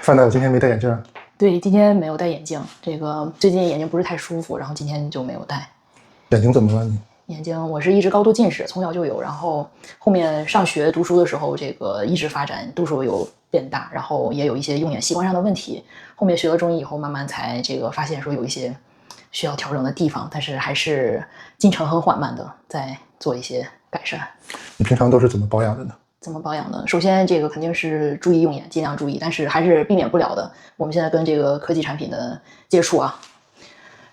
范大夫今天没戴眼镜？对，今天没有戴眼镜，这个最近眼睛不是太舒服，然后今天就没有戴。眼睛怎么了你？眼睛我是一直高度近视，从小就有，然后后面上学读书的时候，这个一直发展度数有变大，然后也有一些用眼习惯上的问题。后面学了中医以后，慢慢才这个发现说有一些需要调整的地方，但是还是进程很缓慢的在做一些改善。你平常都是怎么保养的呢？怎么保养呢？首先这个肯定是注意用眼，尽量注意，但是还是避免不了的。我们现在跟这个科技产品的接触啊，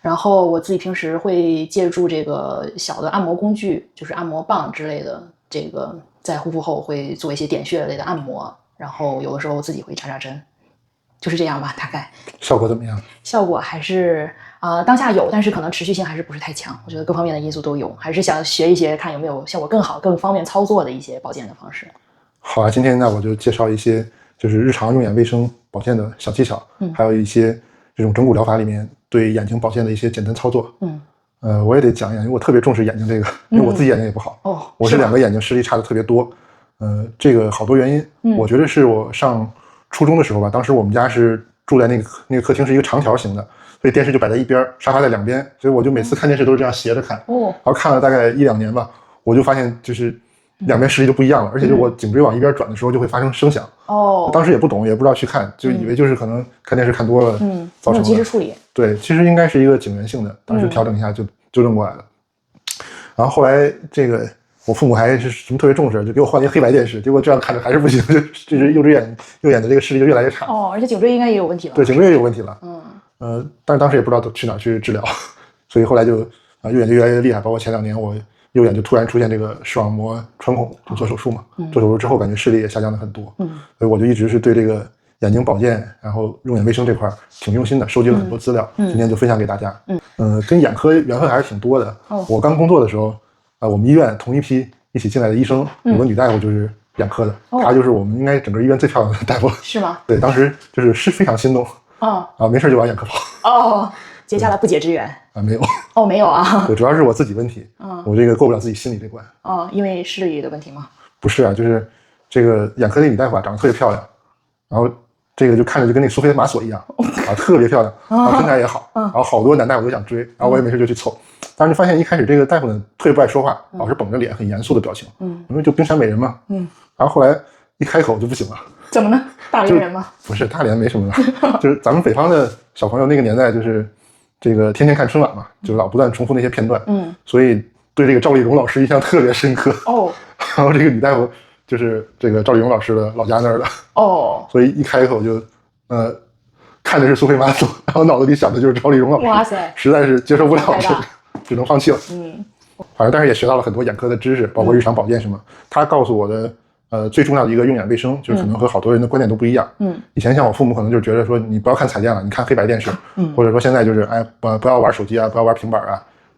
然后我自己平时会借助这个小的按摩工具，就是按摩棒之类的，这个在护肤后会做一些点穴类的按摩，然后有的时候自己会扎针，就是这样吧，大概。效果怎么样？效果还是当下有，但是可能持续性还是不是太强。我觉得各方面的因素都有，还是想学一些，看有没有效果更好、更方便操作的一些保健的方式。好啊，今天呢我就介绍一些就是日常用眼卫生保健的小技巧，还有一些这种整骨疗法里面对眼睛保健的一些简单操作。我也得讲一讲，因为我特别重视眼睛这个，因为我自己眼睛也不好。我是两个眼睛视力差的特别多。这个好多原因。我觉得是我上初中的时候吧，当时我们家是住在那个客厅是一个长条形的，所以电视就摆在一边，沙发在两边，所以我就每次看电视都是这样斜着看。然后看了大概1-2年吧，我就发现就是两边视力就不一样了，而且就我颈椎往一边转的时候就会发生声响。当时也不懂，也不知道去看，就以为就是可能看电视看多了造成的。及时处理。对，其实应该是一个警员性的，当时调整一下就纠正过来了。然后后来这个我父母还是什么特别重视，就给我换一个黑白电视，结果这样看着还是不行，就是右眼的这个视力就越来越差。而且颈椎应该也有问题了。对，颈椎也有问题了。但是当时也不知道去哪儿去治疗，所以后来就右眼就越来越厉害，包括前2年我右眼就突然出现这个视网膜穿孔，就做手术嘛。做手术之后感觉视力也下降了很多。所以我就一直是对这个眼睛保健，然后用眼卫生这块挺用心的，收集了很多资料。今天就分享给大家。跟眼科缘分还是挺多的。我刚工作的时候我们医院同一批一起进来的医生，有个女大夫就是眼科的，她就是我们应该整个医院最漂亮的大夫。是吗？对，当时是非常心动。没事就往眼科跑。结下了不解之缘。没有。没有啊。对，主要是我自己问题。我这个过不了自己心里这关。因为视力的问题吗？不是啊，就是这个眼科那女大夫长得特别漂亮，然后这个就看着就跟那苏菲玛索一样特别漂亮，然后身材也好，然后好多男大夫都想追，然后我也没事就去凑。但是就发现一开始这个大夫呢特别不爱说话，老是绷着脸很严肃的表情。因为就冰山美人嘛。然后后来一开口就不行了。怎么呢？大连人吗？不是，大连没什么了。就是咱们北方的小朋友那个年代就是这个天天看春晚嘛，就老不断重复那些片段。所以对这个赵丽蓉老师印象特别深刻。然后这个女大夫就是这个赵丽蓉老师的老家那儿的。所以一开口就看的是苏菲玛索，然后脑子里想的就是赵丽蓉老师。哇塞，实在是接受不了这个，只能放弃了。反正但是也学到了很多眼科的知识，包括日常保健什么。他告诉我的最重要的一个用眼卫生，就是可能和好多人的观点都不一样。以前像我父母可能就觉得说你不要看彩电了，你看黑白电视。或者说现在就是不要玩手机啊，不要玩平板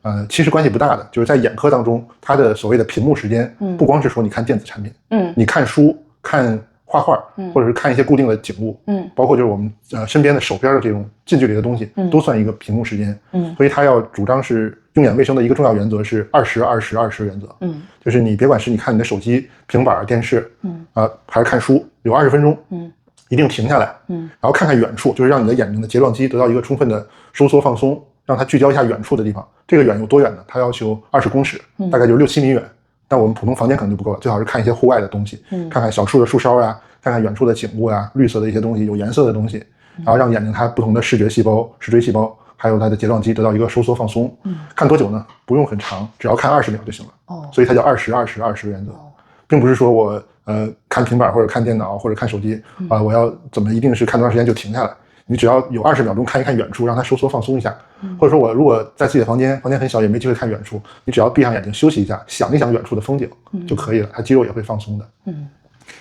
啊。其实关系不大的，就是在眼科当中，它的所谓的屏幕时间，不光是说你看电子产品，你看书、看画画，或者是看一些固定的景物，包括就是我们身边的手边的这种近距离的东西，都算一个屏幕时间。所以他要主张是用眼卫生的一个重要原则是20-20-20原则。就是你别管是你看你的手机、平板、电视，还是看书，有20分钟，一定停下来，然后看看远处，就是让你的眼睛的睫状肌得到一个充分的收缩放松，让它聚焦一下远处的地方。这个远有多远呢？它要求20公尺，大概就是6-7米远。但我们普通房间可能就不够了，最好是看一些户外的东西，看看小树的树梢啊，看看远处的景物啊，绿色的一些东西，有颜色的东西，然后让眼睛它不同的视觉细胞、视锥细胞，还有它的睫状肌得到一个收缩放松。看多久呢？不用很长，只要看20秒就行了。所以它叫20-20-20原则，并不是说我看平板或者看电脑或者看手机我要怎么一定是看多长时间就停下来。你只要有20秒钟看一看远处，让它收缩放松一下。或者说我如果在自己的房间很小也没机会看远处，你只要闭上眼睛休息一下，想一想远处的风景就可以了，它肌肉也会放松的。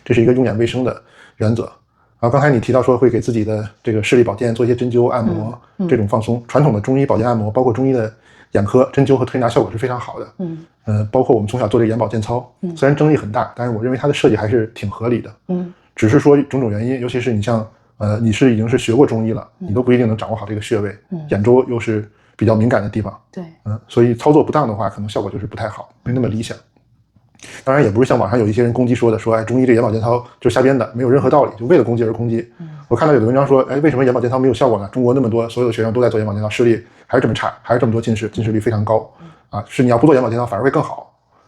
这是一个用眼卫生的原则。然后刚才你提到说会给自己的这个视力保健做一些针灸按摩，这种放松，传统的中医保健按摩，包括中医的眼科针灸和推拿效果是非常好的。包括我们从小做这个眼保健操，虽然争议很大，但是我认为它的设计还是挺合理的。只是说种种原因，尤其是你像你已经是学过中医了，你都不一定能掌握好这个穴位，眼周又是比较敏感的地方。对，所以操作不当的话，可能效果就是不太好，没那么理想。当然也不是像网上有一些人攻击说的，说中医这眼保健操就是瞎编的，没有任何道理，就为了攻击而攻击。我看到有的文章说，哎，为什么眼保健操没有效果呢？中国那么多，所有的学生都在做眼保健操，视力还是这么差，还是这么多近视，近视率非常高啊！是你要不做眼保健操反而会更好。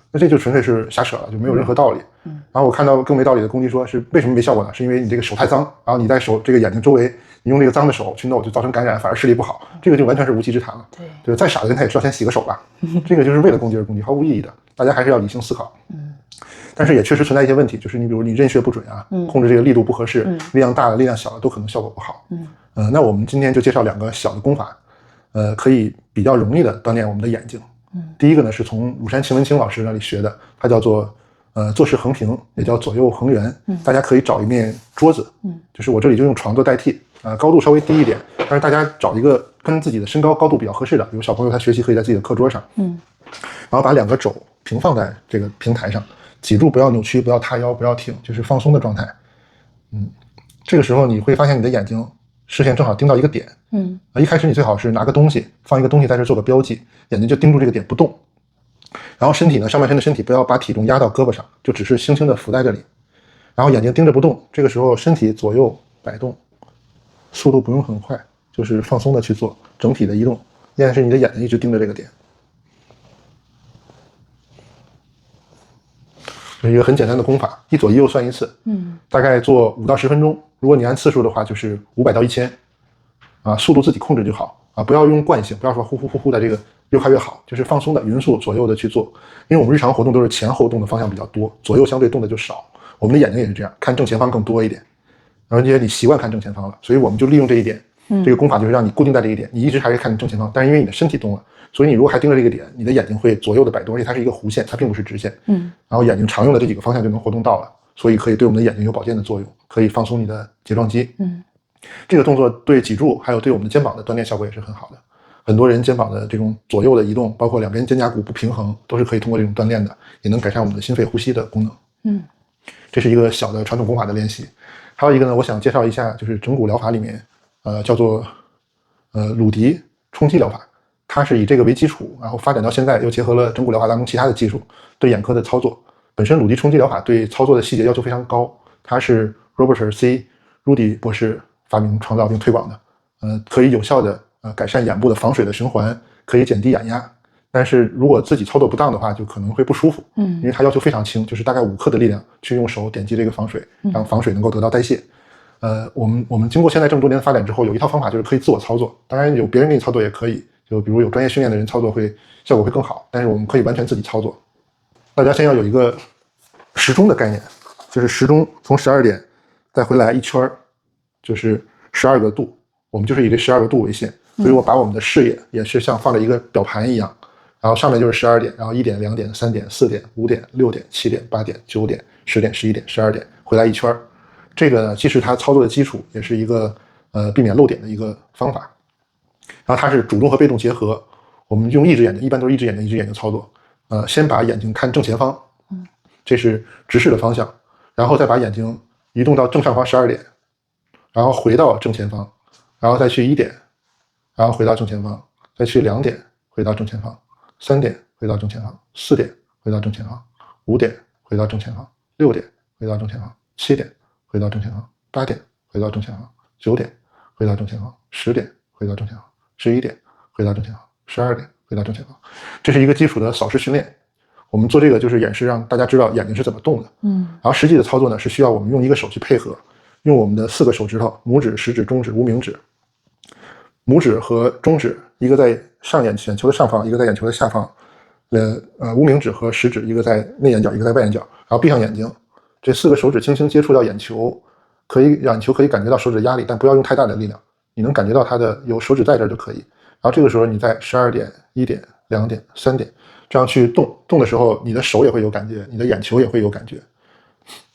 那这就纯粹是瞎扯了，就没有任何道理。然后我看到更没道理的攻击说，是为什么没效果呢？是因为你这个手太脏，然后你在手这个眼睛周围，你用这个脏的手去弄，就造成感染，反而视力不好。这个就完全是无稽之谈了。对，就是再傻的人他也知道先洗个手吧。这个就是为了攻击而攻击，毫无意义的。大家还是要理性思考。但是也确实存在一些问题，就是你比如你认穴不准啊，控制这个力度不合适，力量大了、力量小了都可能效果不好。那我们今天就介绍2个小的功法，可以比较容易的锻炼我们的眼睛。第一个呢是从鲁山秦文清老师那里学的，它叫做坐式横平，也叫左右横圆。大家可以找一面桌子，就是我这里就用床做代替，高度稍微低一点，但是大家找一个跟自己的身高高度比较合适的，比如小朋友他学习可以在自己的课桌上，然后把2个肘平放在这个平台上，脊柱不要扭曲，不要塌腰，不要挺，就是放松的状态。这个时候你会发现你的眼睛视线正好盯到一个点。一开始你最好是拿个东西，放一个东西在这做个标记，眼睛就盯住这个点不动。然后身体呢，上半身的身体不要把体重压到胳膊上，就只是轻轻的浮在这里。然后眼睛盯着不动，这个时候身体左右摆动，速度不用很快，就是放松的去做整体的移动，但是你的眼睛一直盯着这个点。是一个很简单的功法，一左一右算一次，大概做5到10分钟。如果你按次数的话，就是500到1000，速度自己控制就好不要用惯性，不要说呼呼呼呼的这个越快越好，就是放松的匀速左右的去做。因为我们日常活动都是前后动的方向比较多，左右相对动的就少。我们的眼睛也是这样，看正前方更多一点，而且你习惯看正前方了，所以我们就利用这一点。这个功法就是让你固定在这一点，你一直还是看正前方，但是因为你的身体动了，所以你如果还盯着这个点，你的眼睛会左右的摆动，而且它是一个弧线，它并不是直线。然后眼睛常用的这几个方向就能活动到了，所以可以对我们的眼睛有保健的作用，可以放松你的睫状肌。这个动作对脊柱还有对我们的肩膀的锻炼效果也是很好的。很多人肩膀的这种左右的移动，包括2边肩胛骨不平衡，都是可以通过这种锻炼的，也能改善我们的心肺呼吸的功能。这是一个小的传统功法的练习。还有一个呢，我想介绍一下，就是整骨疗法里面，叫做鲁迪冲击疗法。它是以这个为基础，然后发展到现在，又结合了整骨疗法当中其他的技术，对眼科的操作。本身鲁迪冲击疗法对操作的细节要求非常高，它是 Robert C. Rudy 博士发明创造并推广的，可以有效的改善眼部的防水的循环，可以减低眼压。但是如果自己操作不当的话，就可能会不舒服。因为它要求非常轻，就是大概5克的力量去用手点击这个防水，让防水能够得到代谢。我们经过现在这么多年的发展之后，有一套方法就是可以自我操作，当然有别人给你操作也可以，就比如有专业训练的人操作效果会更好，但是我们可以完全自己操作。大家先要有一个时钟的概念，就是时钟从12点再回来一圈，就是12个度，我们就是以这12个度为限，所以我把我们的视野也是像放在一个表盘一样，然后上面就是12点，然后1点、2点、3点、4点、5点、6点、7点、8点、9点、10点、11点、12点，回来一圈。这个呢，既是它操作的基础，也是一个避免漏点的一个方法。然后它是主动和被动结合，我们用一只眼睛，一般都是一只眼睛操作。先把眼睛看正前方，这是直视的方向，然后再把眼睛移动到正上方12点，然后回到正前方，然后再去1点，然后回到正前方，再去2点，回到正前方，3点回到正前方，4点回到正前方，5点回到正前方，6点回到正前方，7点回到正前方，8点回到正前方，9点回到正前方，10点回到正前方，11点回到正前方，12点回到正前方。这是一个基础的扫视训练。我们做这个就是演示，让大家知道眼睛是怎么动的。然后实际的操作呢，是需要我们用一个手去配合，用我们的4个手指头，拇指、食指、中指、无名指。拇指和中指一个在眼球的上方，一个在眼球的下方。无名指和食指一个在内眼角，一个在外眼角。然后闭上眼睛，这4个手指轻轻接触到眼球，眼球可以感觉到手指的压力，但不要用太大的力量，你能感觉到它的有手指在这儿就可以。然后这个时候你在12点、1点、2点、3点这样去动的时候，你的手也会有感觉，你的眼球也会有感觉。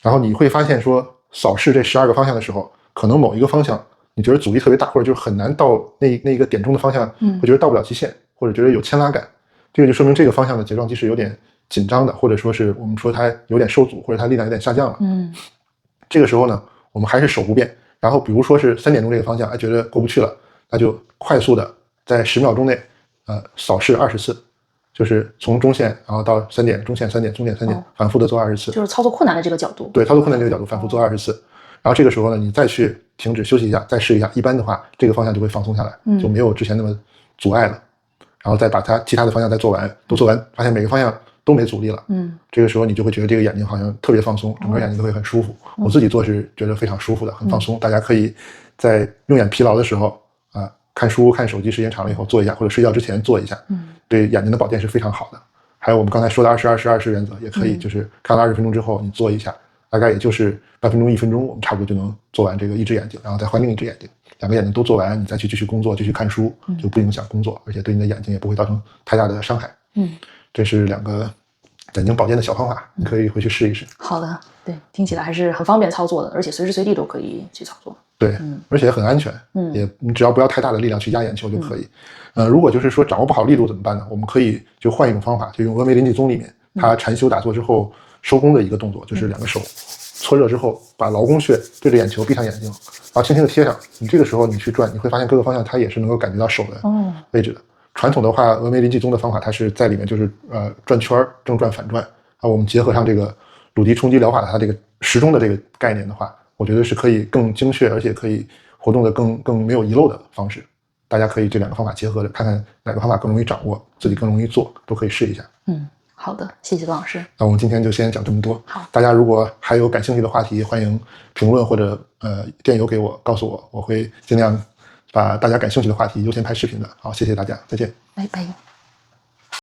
然后你会发现说，扫视这12个方向的时候，可能某一个方向你觉得阻力特别大，或者就是很难到那一个点中的方向，会觉得到不了极限，或者觉得有牵拉感。这个就说明这个方向的睫状肌是有点紧张的，或者说是我们说它有点受阻，或者它力量有点下降了。这个时候呢，我们还是手不变，然后比如说是3点钟这个方向，觉得过不去了，那就快速的在10秒钟内扫视20次，就是从中线然后到3点，中线3点，中点3点，反复的做20次。就是操作困难的这个角度。对，操作困难这个角度反复做20次。然后这个时候呢，你再去停止休息一下，再试一下。一般的话，这个方向就会放松下来，就没有之前那么阻碍了。然后再把它其他的方向再做完，都做完，发现每个方向都没阻力了。这个时候你就会觉得这个眼睛好像特别放松，整个眼睛都会很舒服。我自己做是觉得非常舒服的，很放松。大家可以在用眼疲劳的时候啊，看书、看手机时间长了以后做一下，或者睡觉之前做一下，对眼睛的保健是非常好的。还有我们刚才说的20-20-20原则也可以，就是看了20分钟之后你做一下，大概也就是半分钟、1分钟，我们差不多就能做完这个一只眼睛，然后再换另一只眼睛，两个眼睛都做完，你再去继续工作、继续看书，就不影响工作，而且对你的眼睛也不会造成太大的伤害。这是2个眼睛保健的小方法，你可以回去试一试。好的，对，听起来还是很方便操作的，而且随时随地都可以去操作。对，而且很安全，也你只要不要太大的力量去压眼球就可以。如果就是说掌握不好力度怎么办呢？我们可以就换一种方法，就用峨眉临济宗里面它禅修打坐之后收功的一个动作，就是2个手搓热之后，把劳宫穴对着眼球，闭上眼睛，然后轻轻的贴上。你这个时候你去转，你会发现各个方向它也是能够感觉到手的位置的。传统的话，峨眉临济宗的方法，它是在里面就是转圈，正转反转。我们结合上这个鲁迪冲击疗法的它这个时钟的这个概念的话，我觉得是可以更精确，而且可以活动的更没有遗漏的方式。大家可以这2个方法结合着，看看哪个方法更容易掌握，自己更容易做，都可以试一下。好的，谢谢董老师。那我们今天就先讲这么多。好，大家如果还有感兴趣的话题，欢迎评论或者电邮给我，告诉我，我会尽量把大家感兴趣的话题优先拍视频的。好，谢谢大家，再见。拜拜。